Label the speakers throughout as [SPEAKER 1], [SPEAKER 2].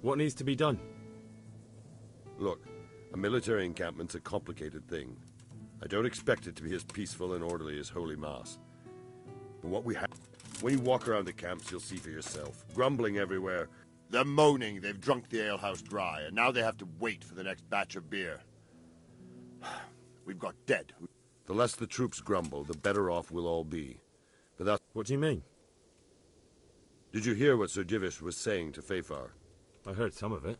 [SPEAKER 1] What needs to be done?
[SPEAKER 2] Look, a military encampment's a complicated thing. I don't expect it to be as peaceful and orderly as Holy Mass. But what we have... When you walk around the camps, you'll see for yourself. Grumbling everywhere. They're moaning they've drunk the alehouse dry, and now they have to wait for the next batch of beer. We've got dead. The less the troops grumble, the better off we'll all be. But that's...
[SPEAKER 1] What do you mean?
[SPEAKER 2] Did you hear what Sir Divish was saying to Fafar?
[SPEAKER 1] I heard some of it.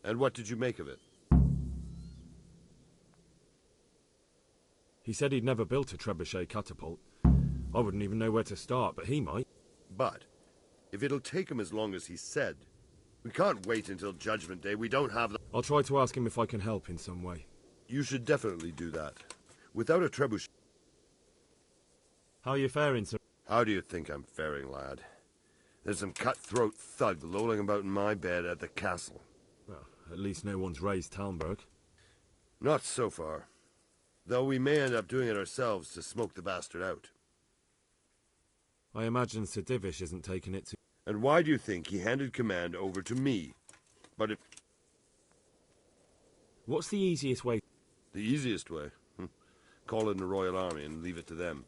[SPEAKER 2] And what did you make of it?
[SPEAKER 1] He said he'd never built a trebuchet catapult. I wouldn't even know where to start, but he might.
[SPEAKER 2] But, if it'll take him as long as he said, we can't wait until Judgment Day. We don't have the...
[SPEAKER 1] I'll try to ask him if I can help in some way.
[SPEAKER 2] You should definitely do that. Without a trebuchet...
[SPEAKER 1] How are you faring, sir?
[SPEAKER 2] How do you think I'm faring, lad? There's some cutthroat thug lolling about in my bed at the castle.
[SPEAKER 1] Well, at least no one's raised Talmberg.
[SPEAKER 2] Not so far. Though we may end up doing it ourselves to smoke the bastard out.
[SPEAKER 1] I imagine Sir Divish isn't taking it to...
[SPEAKER 2] And why do you think he handed command over to me? But if...
[SPEAKER 1] What's the easiest way?
[SPEAKER 2] The easiest way? Call in the Royal Army and leave it to them.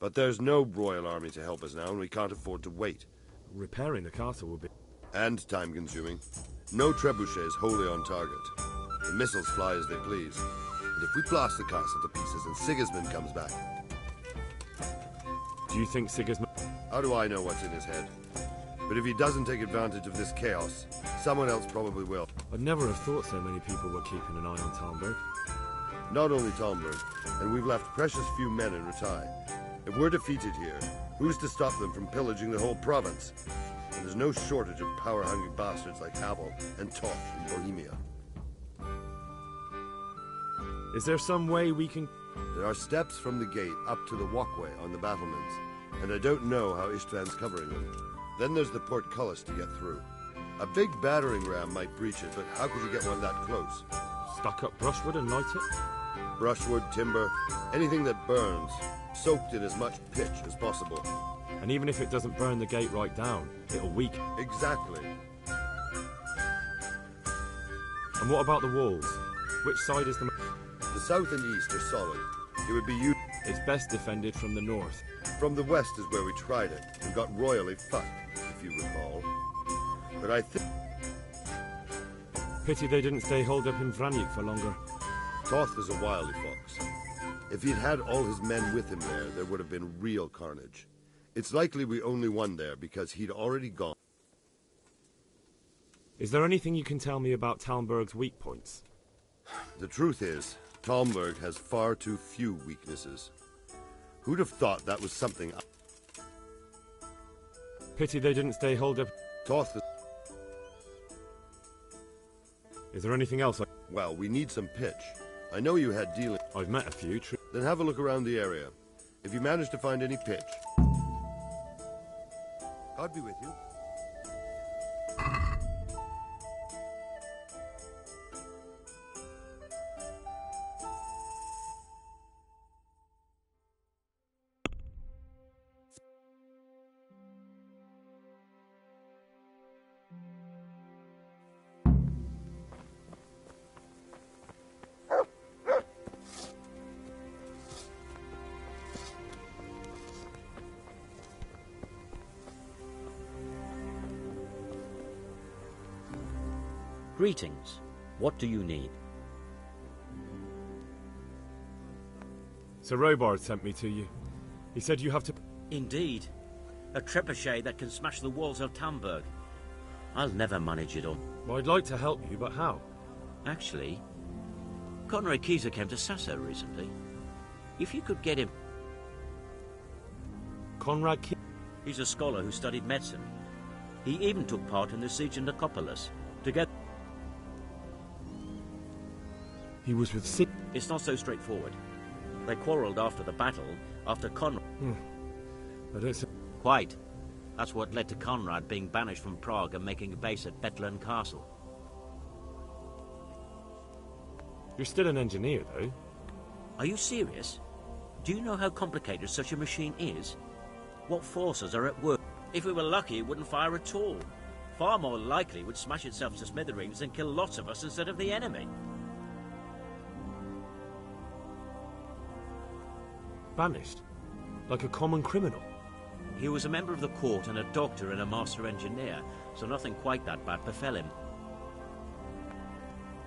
[SPEAKER 2] But there's no Royal Army to help us now, and we can't afford to wait.
[SPEAKER 1] Repairing the castle will be...
[SPEAKER 2] And time-consuming. No trebuchet is wholly on target. The missiles fly as they please. And if we blast the castle to pieces and Sigismund comes back...
[SPEAKER 1] Do you think Sigismund...
[SPEAKER 2] How do I know what's in his head? But if he doesn't take advantage of this chaos, someone else probably will.
[SPEAKER 1] I'd never have thought so many people were keeping an eye on Talmberg.
[SPEAKER 2] Not only Talmberg, and we've left precious few men in Ratai. If we're defeated here, who's to stop them from pillaging the whole province? And there's no shortage of power-hungry bastards like Havel and Toth in Bohemia.
[SPEAKER 1] Is there some way we can...
[SPEAKER 2] There are steps from the gate up to the walkway on the battlements, and I don't know how Istvan's covering them. Then there's the portcullis to get through. A big battering ram might breach it, but how could you get one that close?
[SPEAKER 1] Stuck up brushwood and light it?
[SPEAKER 2] Brushwood, timber, anything that burns, soaked in as much pitch as possible.
[SPEAKER 1] And even if it doesn't burn the gate right down, it'll weaken.
[SPEAKER 2] Exactly.
[SPEAKER 1] And what about the walls? Which side is the...
[SPEAKER 2] The south and east are solid. It would be used...
[SPEAKER 1] It's best defended from the north.
[SPEAKER 2] From the west is where we tried it, and got royally fucked, if you recall. But I think...
[SPEAKER 1] Pity they didn't stay holed up in Vranyuk for longer.
[SPEAKER 2] Toth is a wily fox. If he'd had all his men with him there would have been real carnage. It's likely we only won there because he'd already gone.
[SPEAKER 1] Is there anything you can tell me about Talmberg's weak points?
[SPEAKER 2] The truth is, Talmberg has far too few weaknesses. Who'd have thought that was something...
[SPEAKER 1] Pity they didn't stay holed up...
[SPEAKER 2] Toth is...
[SPEAKER 1] Is there anything else I...
[SPEAKER 2] Well, we need some pitch. I know you had dealings...
[SPEAKER 1] I've met a few,
[SPEAKER 2] Then have a look around the area. If you manage to find any pitch... God be with you.
[SPEAKER 3] Greetings. What do you need?
[SPEAKER 1] Sir Robard sent me to you. He said you have to...
[SPEAKER 3] Indeed. A trebuchet that can smash the walls of Talmberg. I'll never manage it all.
[SPEAKER 1] Well, I'd like to help you, but how?
[SPEAKER 3] Actually, Conrad Kieser came to Sasso recently. If you could get him...
[SPEAKER 1] Conrad Kieser?
[SPEAKER 3] He's a scholar who studied medicine. He even took part in the siege in Nicopolis. To get...
[SPEAKER 1] He was with Sid...
[SPEAKER 3] It's not so straightforward. They quarrelled after the battle, after Conrad...
[SPEAKER 1] I don't say...
[SPEAKER 3] Quite. That's what led to Conrad being banished from Prague and making a base at Bethlen Castle.
[SPEAKER 1] You're still an engineer, though.
[SPEAKER 3] Are you serious? Do you know how complicated such a machine is? What forces are at work? If we were lucky, it wouldn't fire at all. far more likely would smash itself to smithereens and kill lots of us instead of the enemy.
[SPEAKER 1] Banished? Like a common criminal?
[SPEAKER 3] He was a member of the court and a doctor and a master engineer, so nothing quite that bad befell him.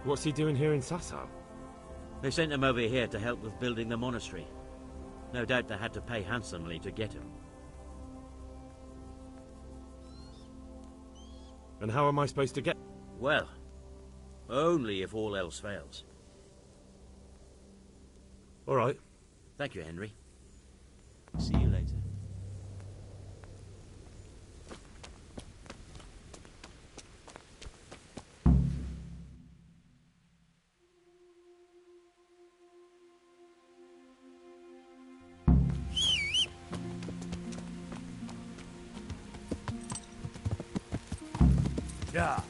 [SPEAKER 1] What's he doing here in Sasau?
[SPEAKER 3] They sent him over here to help with building the monastery. No doubt they had to pay handsomely to get him.
[SPEAKER 1] And how am I supposed to get...
[SPEAKER 3] Well, only if all else fails.
[SPEAKER 1] All right.
[SPEAKER 3] Thank you, Henry.
[SPEAKER 4] See you later.
[SPEAKER 5] Yeah.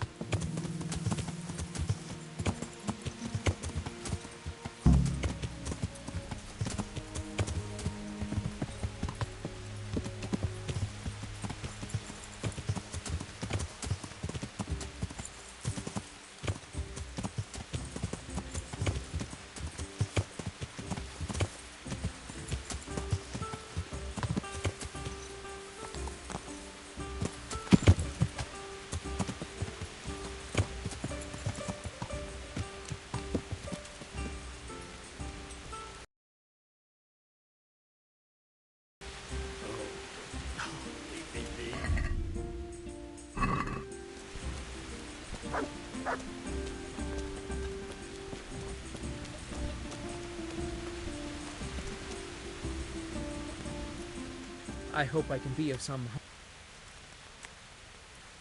[SPEAKER 6] I hope I can be of some...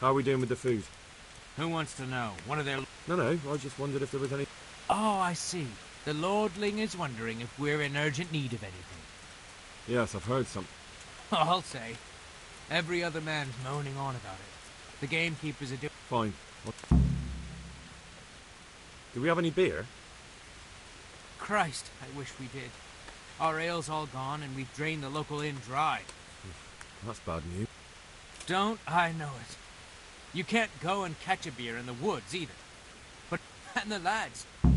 [SPEAKER 1] How are we doing with the food?
[SPEAKER 4] Who wants to know? One of their...
[SPEAKER 1] No, I just wondered if there was any...
[SPEAKER 4] Oh, I see. The Lordling is wondering if we're in urgent need of anything.
[SPEAKER 1] Yes, I've heard some.
[SPEAKER 4] I'll say. Every other man's moaning on about it. The gamekeepers are doing...
[SPEAKER 1] Fine. Do we have any beer?
[SPEAKER 4] Christ, I wish we did. Our ale's all gone and we've drained the local inn dry.
[SPEAKER 1] That's bad news.
[SPEAKER 4] Don't I know it? You can't go and catch a beer in the woods either. But... and the lads. Good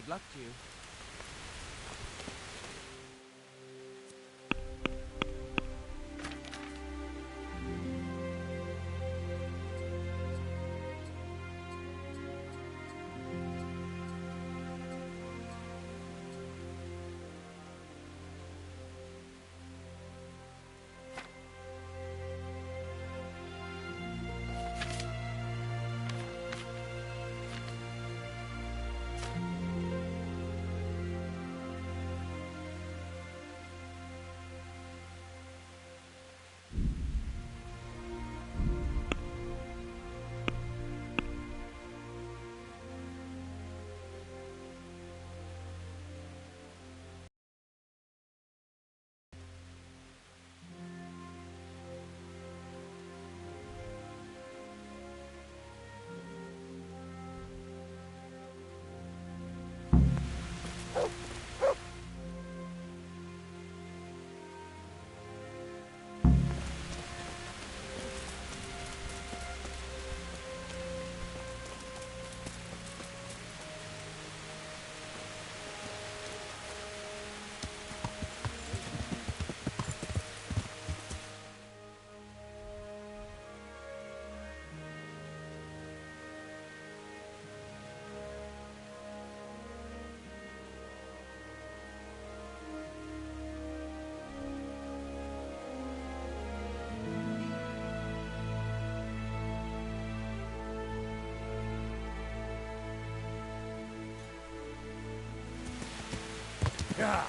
[SPEAKER 4] luck to you.
[SPEAKER 5] Yeah.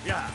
[SPEAKER 5] Yeah.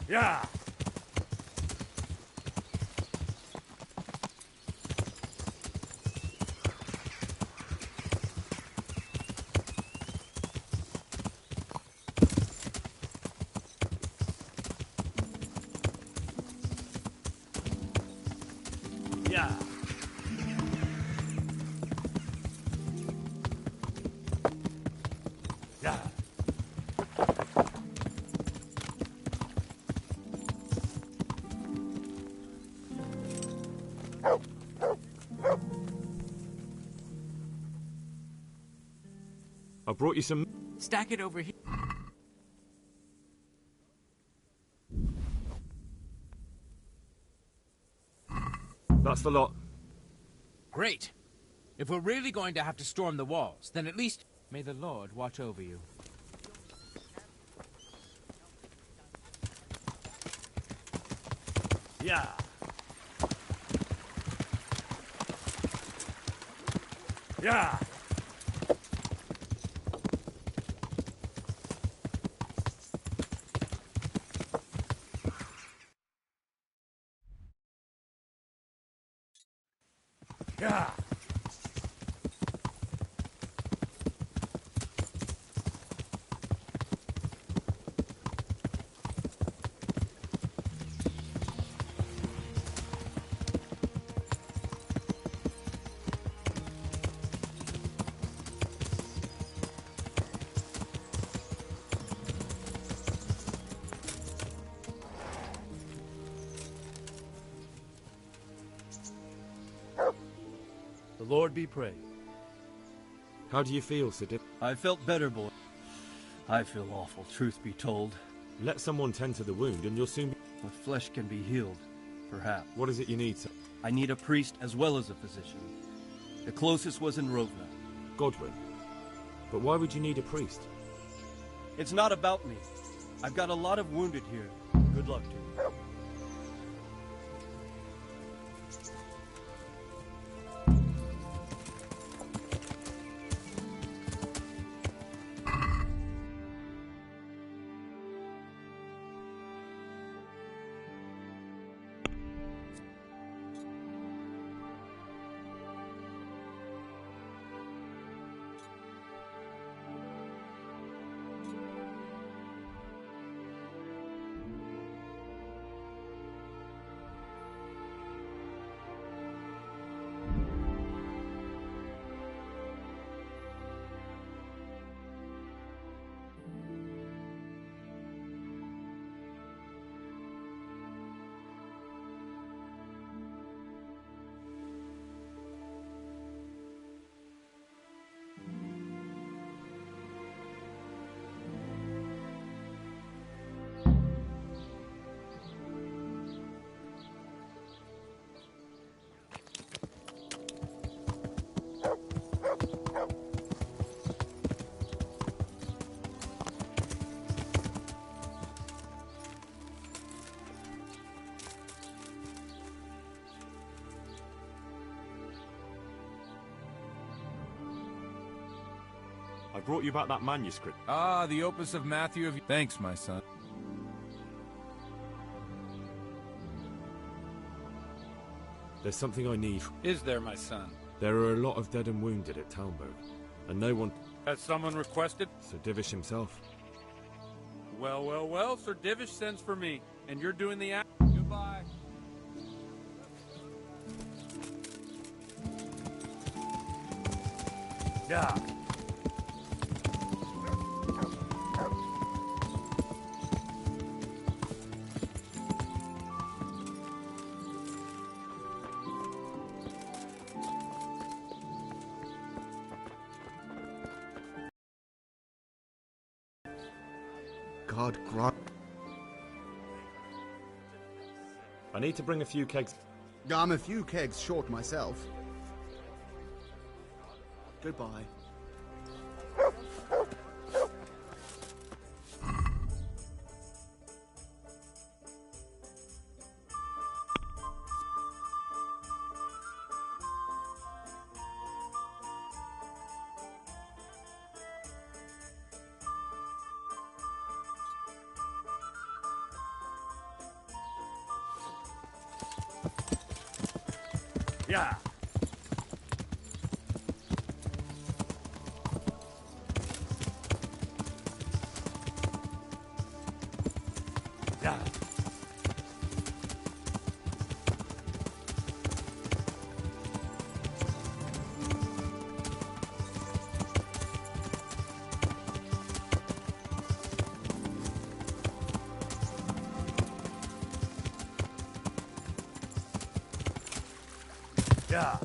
[SPEAKER 2] Yeah. Yeah. Yeah.
[SPEAKER 1] I brought you some...
[SPEAKER 4] Stack it over here.
[SPEAKER 1] That's the lot.
[SPEAKER 4] Great. If we're really going to have to storm the walls, then at least may the Lord watch over you.
[SPEAKER 2] Yeah. Yeah. Yeah.
[SPEAKER 5] The Lord be praised.
[SPEAKER 1] How do you feel, Sir Div?
[SPEAKER 5] I felt better, boy. I feel awful, truth be told.
[SPEAKER 1] Let someone tend to the wound and you'll soon be...
[SPEAKER 5] My flesh can be healed, perhaps.
[SPEAKER 1] What is it you need, sir?
[SPEAKER 5] I need a priest as well as a physician. The closest was in Rovna.
[SPEAKER 1] Godwin. But why would you need a priest?
[SPEAKER 5] It's not about me. I've got a lot of wounded here. Good luck to you.
[SPEAKER 1] I brought you back that manuscript.
[SPEAKER 7] Ah, the opus of Matthew of... Thanks, my son.
[SPEAKER 1] There's something I need.
[SPEAKER 7] Is there, my son?
[SPEAKER 1] There are a lot of dead and wounded at Talmberg, and no one...
[SPEAKER 7] Has someone requested?
[SPEAKER 1] Sir Divish himself.
[SPEAKER 7] Well, well, well, Sir Divish sends for me, and you're doing the act. Goodbye.
[SPEAKER 2] Yeah.
[SPEAKER 8] God grant.
[SPEAKER 1] I need to bring a few kegs.
[SPEAKER 8] I'm a few kegs short myself. Goodbye.
[SPEAKER 2] Yeah. Yeah. Yeah.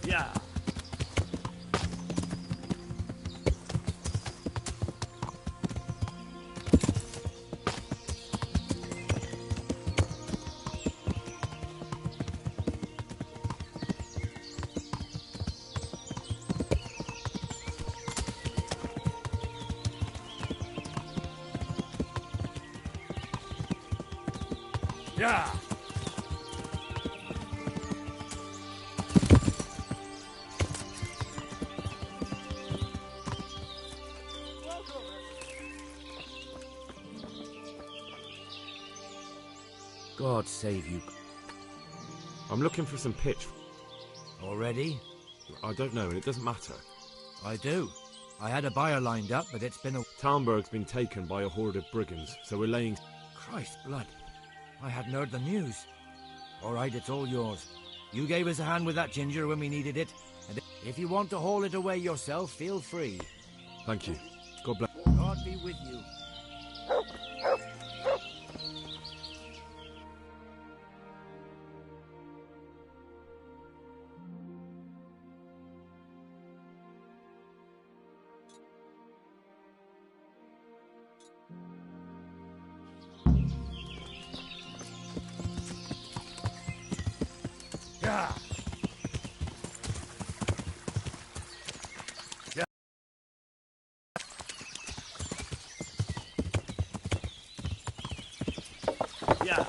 [SPEAKER 2] Yeah. Yeah.
[SPEAKER 9] God save you.
[SPEAKER 1] I'm looking for some pitch.
[SPEAKER 9] Already?
[SPEAKER 1] I don't know, and it doesn't matter.
[SPEAKER 9] I do. I had a buyer lined up, but it's been a...
[SPEAKER 1] Talmberg's been taken by a horde of brigands, so we're laying...
[SPEAKER 9] Christ blood. I hadn't heard the news. All right, it's all yours. You gave us a hand with that ginger when we needed it, and if you want to haul it away yourself, feel free.
[SPEAKER 1] Thank you. God bless.
[SPEAKER 9] God be with you.
[SPEAKER 2] Yeah. Yeah. Yeah.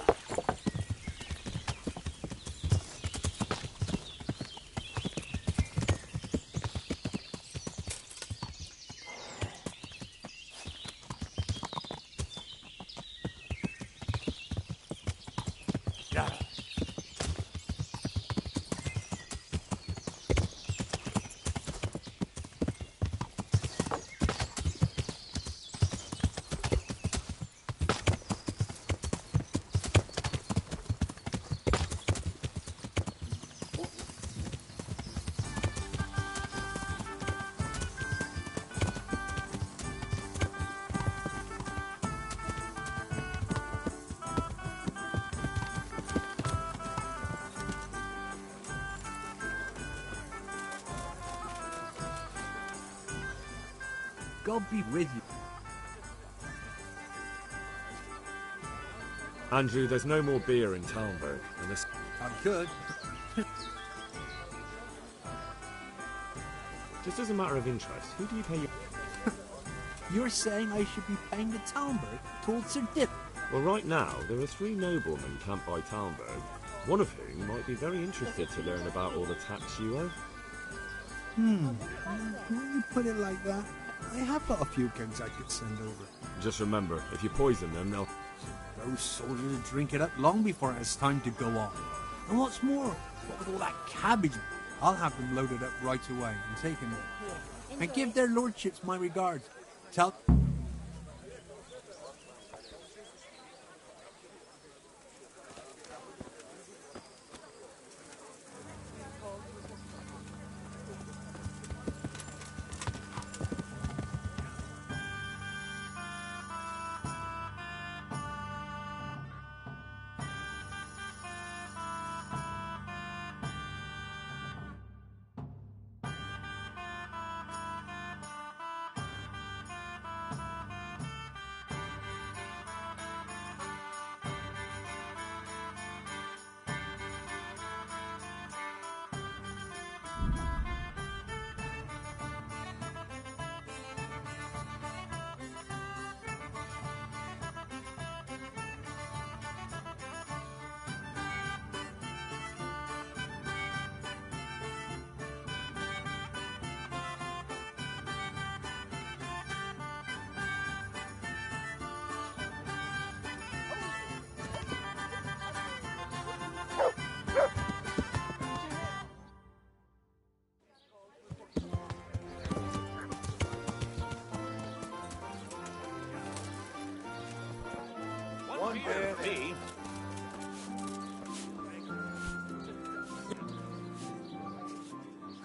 [SPEAKER 4] God be with you.
[SPEAKER 1] Andrew, there's no more beer in Talmberg, and this...
[SPEAKER 4] I'm good.
[SPEAKER 1] Just as a matter of interest, who do you pay your...
[SPEAKER 4] You're saying I should be paying the Talmberg towards Sir Dip?
[SPEAKER 1] Well, right now, there are 3 noblemen camped by Talmberg, one of whom might be very interested to learn about all the tax you owe.
[SPEAKER 10] When you put it like that, I have got a few kegs I could send over.
[SPEAKER 1] Just remember, if you poison them, they'll...
[SPEAKER 10] Those soldiers will drink it up long before it has time to go on. And what's more, what with all that cabbage, I'll have them loaded up right away and taken them. And give their lordships my regards. Tell...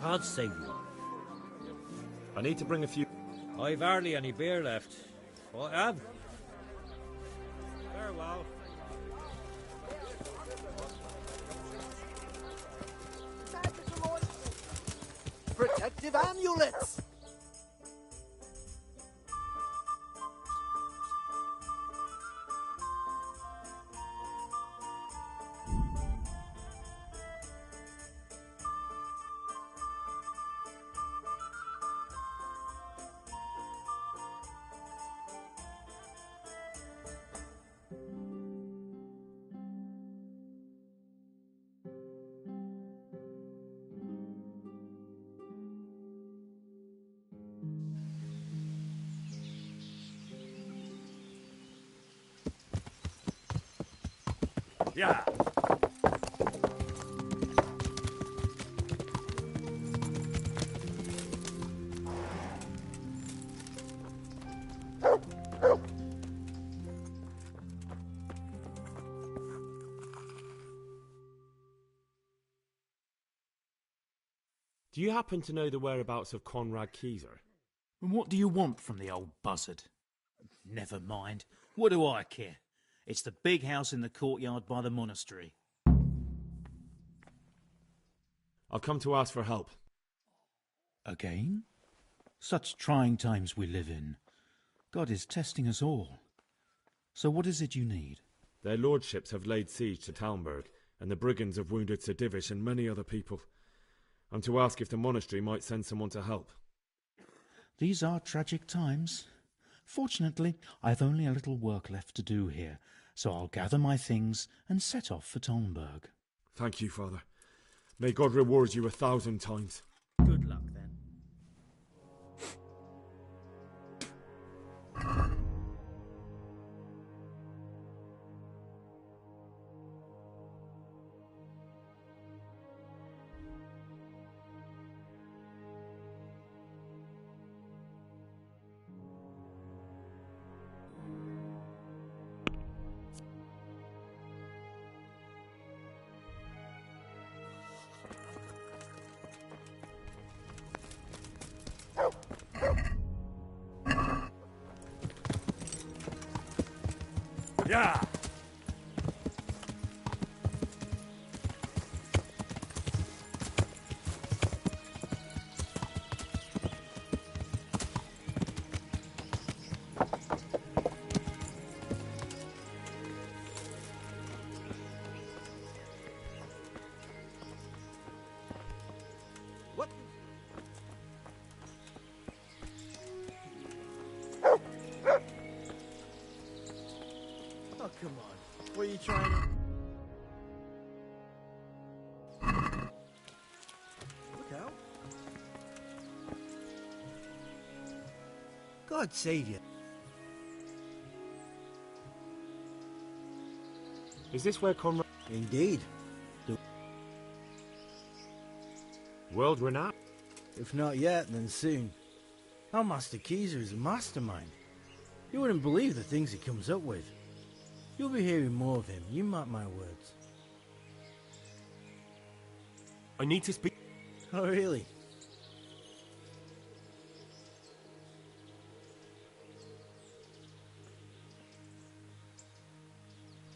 [SPEAKER 3] God save you.
[SPEAKER 1] I need to bring a few...
[SPEAKER 3] I've hardly any beer left. I have. Farewell.
[SPEAKER 11] Protective amulets!
[SPEAKER 2] Yeah.
[SPEAKER 1] Do you happen to know the whereabouts of Conrad Keyser?
[SPEAKER 12] And what do you want from the old buzzard?
[SPEAKER 13] Never mind. What do I care? It's the big house in the courtyard by the monastery.
[SPEAKER 1] I've come to ask for help.
[SPEAKER 13] Again? Such trying times we live in. God is testing us all. So what is it you need?
[SPEAKER 1] Their lordships have laid siege to Talmberg, and the brigands have wounded Sir Divish and many other people. I'm to ask if the monastery might send someone to help.
[SPEAKER 13] These are tragic times. Fortunately, I've only a little work left to do here, so I'll gather my things and set off for Talmberg.
[SPEAKER 1] Thank you, Father. May God reward you 1,000 times.
[SPEAKER 13] Good luck, then.
[SPEAKER 2] Yeah.
[SPEAKER 11] What? Oh, come on. What are you trying to... Look out. God save you.
[SPEAKER 1] Is this where Conrad...
[SPEAKER 11] Indeed.
[SPEAKER 1] World renowned?
[SPEAKER 11] If not yet, then soon. Our Master Keyser is a mastermind. You wouldn't believe the things he comes up with. You'll be hearing more of him, you mark my words.
[SPEAKER 2] I need to speak.
[SPEAKER 11] Oh, really?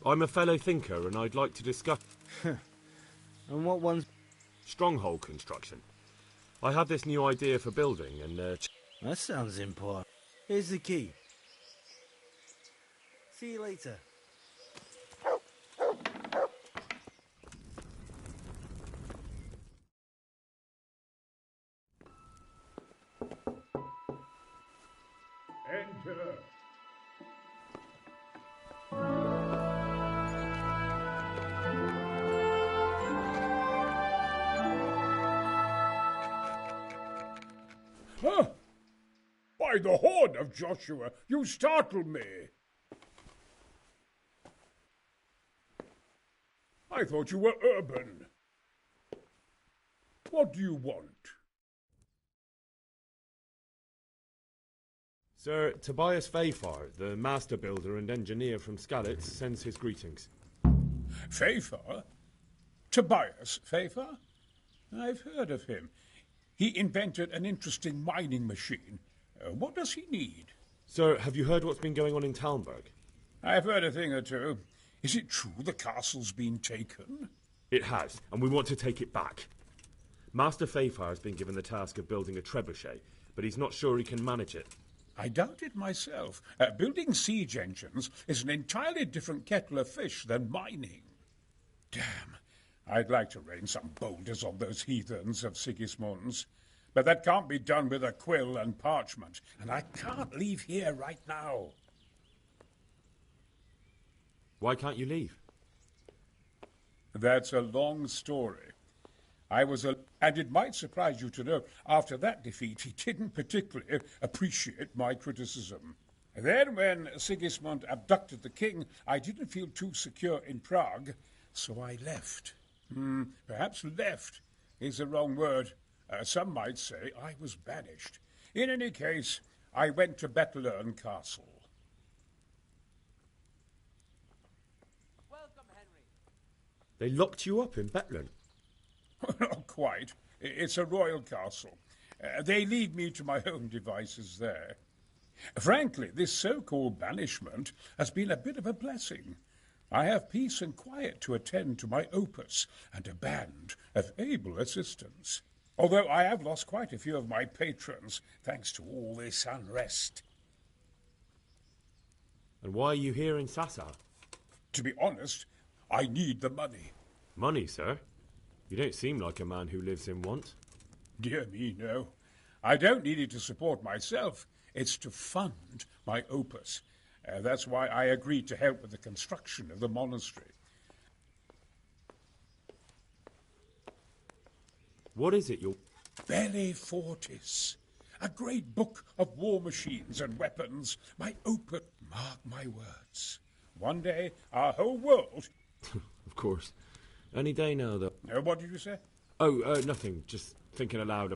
[SPEAKER 1] I'm a fellow thinker and I'd like to discuss...
[SPEAKER 11] And what one's...
[SPEAKER 1] Stronghold construction. I have this new idea for building and...
[SPEAKER 11] That sounds important. Here's the key. See you later.
[SPEAKER 14] Enter. Huh? By the horn of Joshua, you startle me. I thought you were urban. What do you want?
[SPEAKER 1] Sir Tobias Fafar, the master builder and engineer from Skalitz, sends his greetings.
[SPEAKER 14] Fafar? Tobias Fafar? I've heard of him. He invented an interesting mining machine. What does he need?
[SPEAKER 1] Sir, have you heard what's been going on in Talmberg?
[SPEAKER 14] I've heard a thing or two. Is it true the castle's been taken?
[SPEAKER 1] It has, and we want to take it back. Master Fafar has been given the task of building a trebuchet, but he's not sure he can manage it.
[SPEAKER 14] I doubt it myself. Building siege engines is an entirely different kettle of fish than mining. Damn, I'd like to rain some boulders on those heathens of Sigismund's. But that can't be done with a quill and parchment, and I can't leave here right now.
[SPEAKER 1] Why can't you leave?
[SPEAKER 14] That's a long story. And it might surprise you to know, after that defeat, he didn't particularly appreciate my criticism. Then, when Sigismund abducted the king, I didn't feel too secure in Prague, so I left. Perhaps left is the wrong word. Some might say I was banished. In any case, I went to Bettelern Castle.
[SPEAKER 4] Welcome, Henry.
[SPEAKER 1] They locked you up in Bettelern?
[SPEAKER 14] Not quite. It's a royal castle. They leave me to my own devices there. Frankly, this so-called banishment has been a bit of a blessing. I have peace and quiet to attend to my opus and a band of able assistants. Although I have lost quite a few of my patrons, thanks to all this unrest.
[SPEAKER 1] And why are you here in Sassa?
[SPEAKER 14] To be honest, I need the money.
[SPEAKER 1] Money, sir? You don't seem like a man who lives in want.
[SPEAKER 14] Dear me, no. I don't need it to support myself. It's to fund my opus. That's why I agreed to help with the construction of the monastery.
[SPEAKER 1] What is it you're...
[SPEAKER 14] Belli Fortis. A great book of war machines and weapons. My opus. Mark my words. One day, our whole world...
[SPEAKER 1] Of course. Any day now, though.
[SPEAKER 14] What did you say?
[SPEAKER 1] Oh, nothing. Just thinking aloud.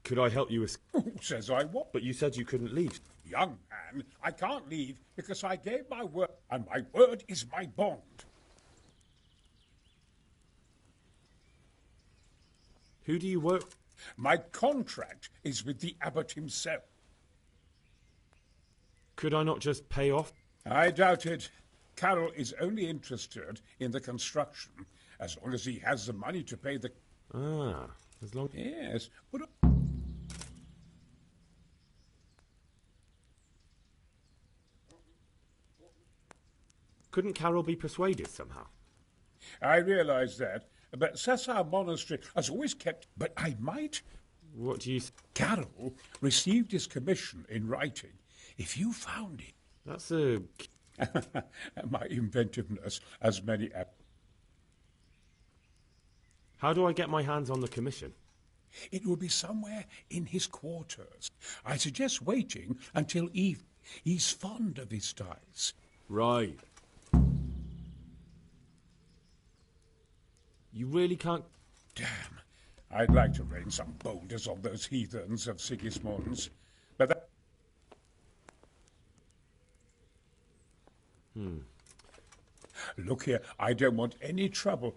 [SPEAKER 1] Could I help you with...
[SPEAKER 14] Who says I what?
[SPEAKER 1] But you said you couldn't leave.
[SPEAKER 14] Young man, I can't leave because I gave my word, and my word is my bond.
[SPEAKER 1] Who do you work...
[SPEAKER 14] My contract is with the abbot himself.
[SPEAKER 1] Could I not just pay off?
[SPEAKER 14] I doubt it. Carol is only interested in the construction, as long as he has the money to pay the...
[SPEAKER 1] Ah, as long...
[SPEAKER 14] Yes, but...
[SPEAKER 1] Couldn't Carol be persuaded somehow?
[SPEAKER 14] I realize that, but Sassa Monastery has always kept... But I might...
[SPEAKER 1] What do you...
[SPEAKER 14] Carol received his commission in writing. If you found it...
[SPEAKER 1] That's a...
[SPEAKER 14] My inventiveness has many...
[SPEAKER 1] How do I get my hands on the commission?
[SPEAKER 14] It will be somewhere in his quarters. I suggest waiting until evening. He's fond of his ties.
[SPEAKER 1] Right. You really can't...
[SPEAKER 14] Damn. I'd like to rain some boulders on those heathens of Sigismund's. But that... Look here, I don't want any trouble.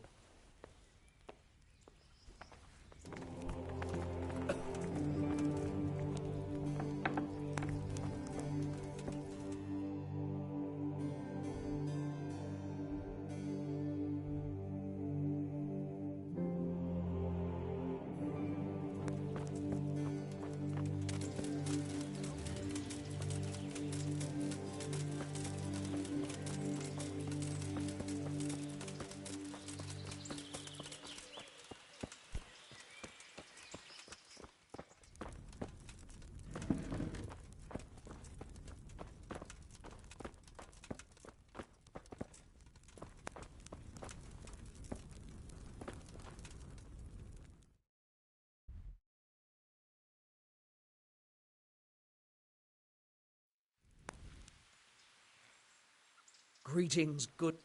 [SPEAKER 15] Greetings, good...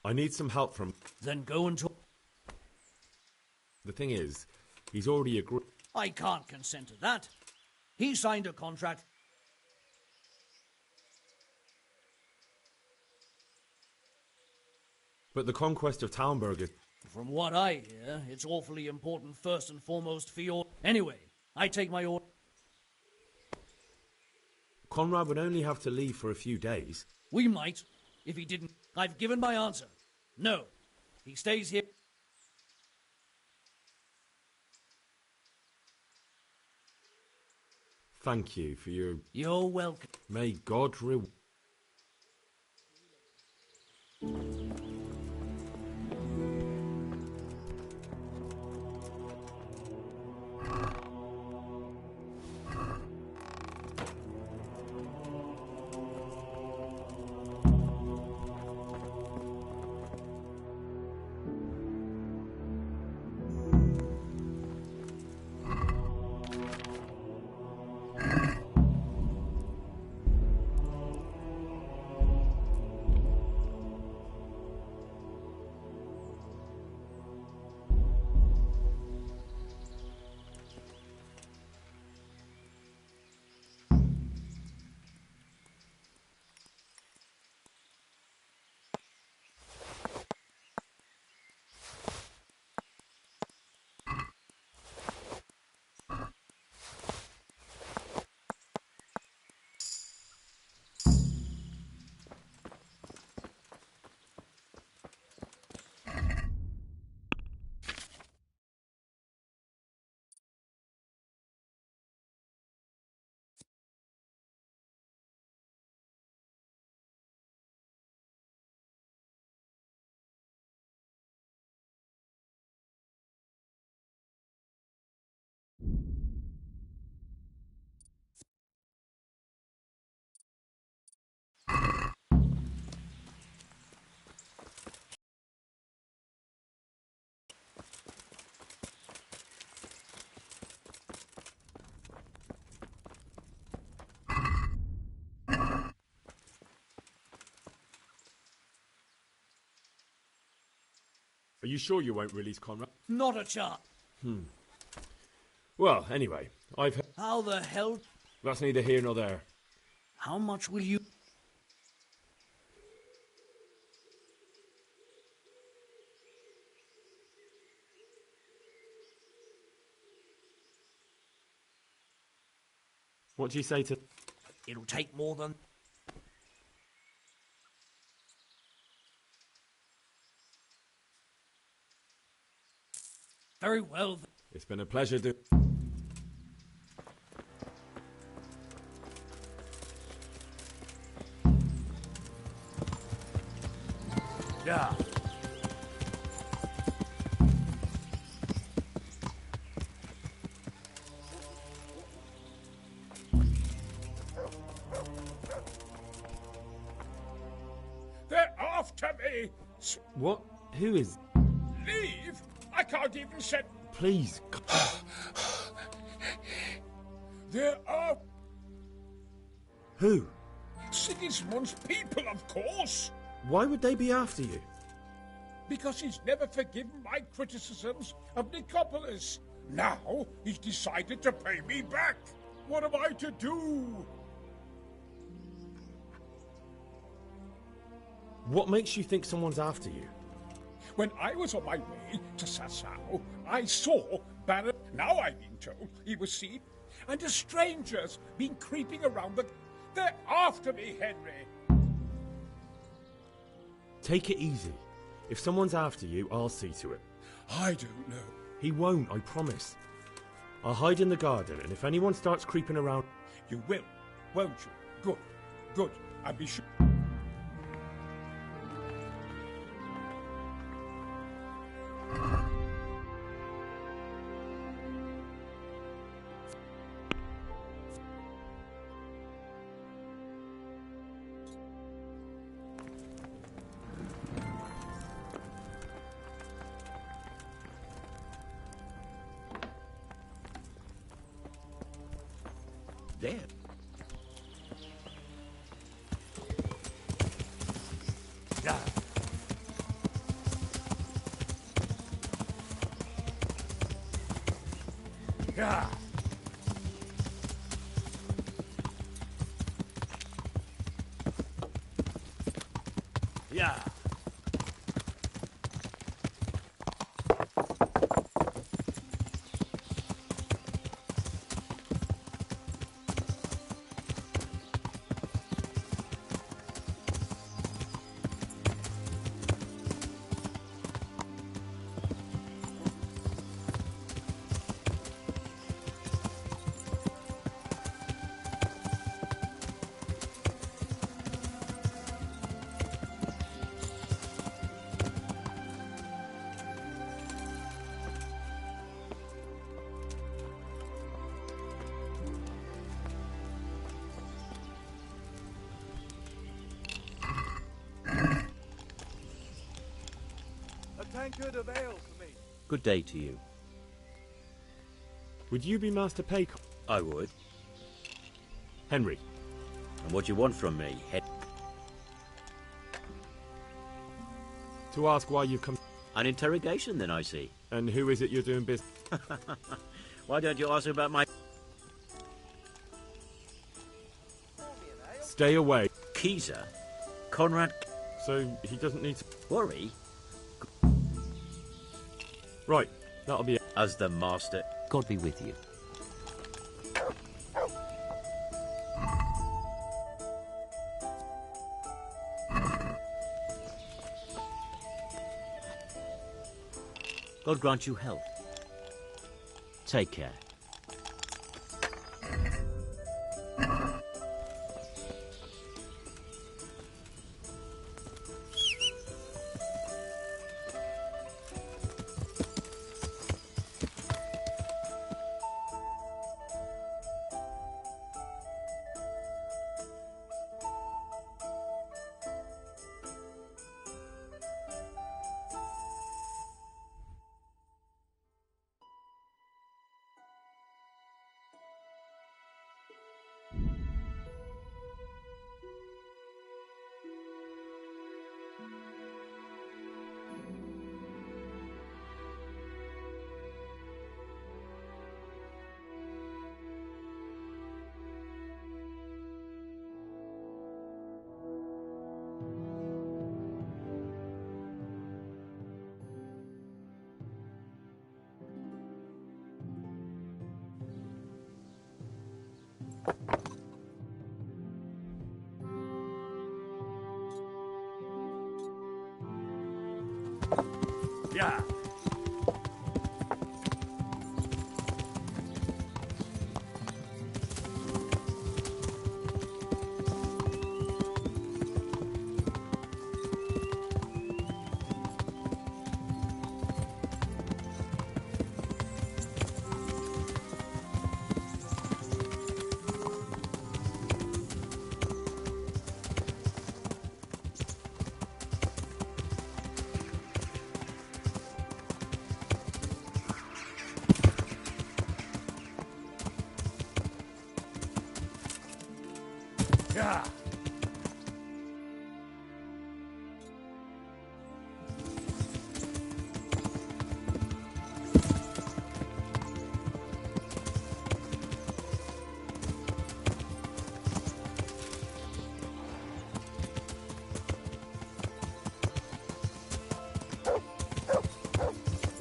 [SPEAKER 1] I need some help from...
[SPEAKER 15] Then go and talk...
[SPEAKER 1] The thing is, he's already agreed...
[SPEAKER 15] I can't consent to that. He signed a contract...
[SPEAKER 1] But the conquest of Talmberg is...
[SPEAKER 15] From what I hear, it's awfully important first and foremost for your... Anyway, I take my order.
[SPEAKER 1] Conrad would only have to leave for a few days.
[SPEAKER 15] We might, if he didn't. I've given my answer. No. He stays here.
[SPEAKER 1] Thank you for your...
[SPEAKER 15] You're welcome.
[SPEAKER 1] May God reward... Are you sure you won't release Conrad?
[SPEAKER 15] Not a chance.
[SPEAKER 1] Well, anyway, I've...
[SPEAKER 15] How the hell...
[SPEAKER 1] That's neither here nor there.
[SPEAKER 15] How much will you...
[SPEAKER 1] What do you say to...
[SPEAKER 15] It'll take more than... Very well.
[SPEAKER 1] It's been a pleasure to...
[SPEAKER 15] Yeah.
[SPEAKER 14] They're after me!
[SPEAKER 1] What? Who is...
[SPEAKER 14] Leave? I can't even set...
[SPEAKER 1] Please.
[SPEAKER 14] There are...
[SPEAKER 1] Who?
[SPEAKER 14] Sigismund's people, of course!
[SPEAKER 1] Why would they be after you?
[SPEAKER 14] Because he's never forgiven my criticisms of Nicopolis. Now he's decided to pay me back. What am I to do?
[SPEAKER 1] What makes you think someone's after you?
[SPEAKER 14] When I was on my way to Sasau, I saw Baron... Now I've been told he was seen, and a stranger's been creeping around the... They're after me, Henry!
[SPEAKER 1] Take it easy. If someone's after you, I'll see to it.
[SPEAKER 14] I don't know.
[SPEAKER 1] He won't, I promise. I'll hide in the garden, and if anyone starts creeping around...
[SPEAKER 14] You will, won't you? Good, good. I'll be sure...
[SPEAKER 1] There.
[SPEAKER 15] Yeah. Yeah. Yeah.
[SPEAKER 5] tankard of ale for me.
[SPEAKER 3] Good day to you.
[SPEAKER 1] Would you be Master Paycom?
[SPEAKER 3] I would.
[SPEAKER 1] Henry.
[SPEAKER 3] And what do you want from me,
[SPEAKER 1] To ask why you've come...
[SPEAKER 3] An interrogation, then, I see.
[SPEAKER 1] And who is it you're doing business...
[SPEAKER 3] Why don't you ask about my...
[SPEAKER 1] Stay away.
[SPEAKER 3] Keezer? Conrad...
[SPEAKER 1] So he doesn't need to...
[SPEAKER 3] Worry?
[SPEAKER 1] Right, that'll be it.
[SPEAKER 3] As the master... God be with you. God grant you health. Take care.
[SPEAKER 2] Yeah. Yeah.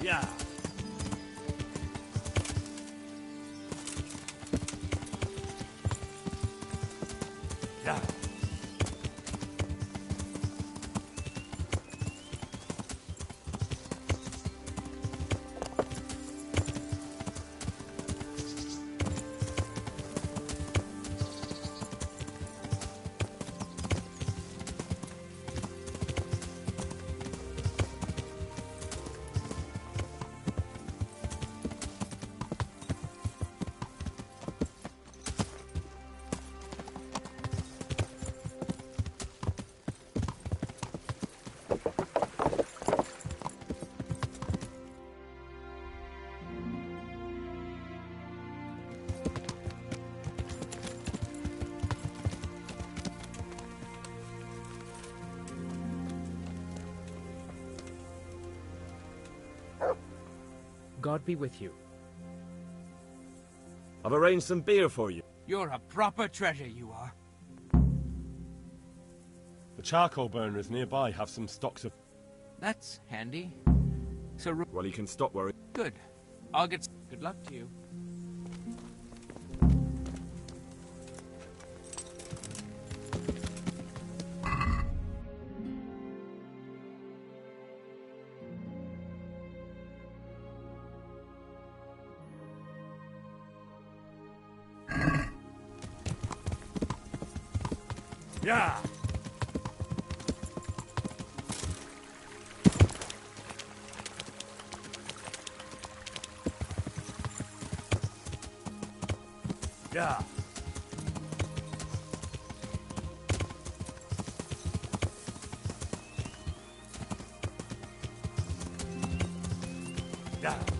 [SPEAKER 2] Yeah. Yeah.
[SPEAKER 6] God be with you.
[SPEAKER 1] I've arranged some beer for you.
[SPEAKER 4] You're a proper treasure, you are.
[SPEAKER 1] The charcoal burners nearby have some stocks of...
[SPEAKER 4] That's handy. So...
[SPEAKER 1] Well, you can stop worrying.
[SPEAKER 4] Good. I'll get... Good luck to you.
[SPEAKER 2] Yeah. Yeah.
[SPEAKER 16] down.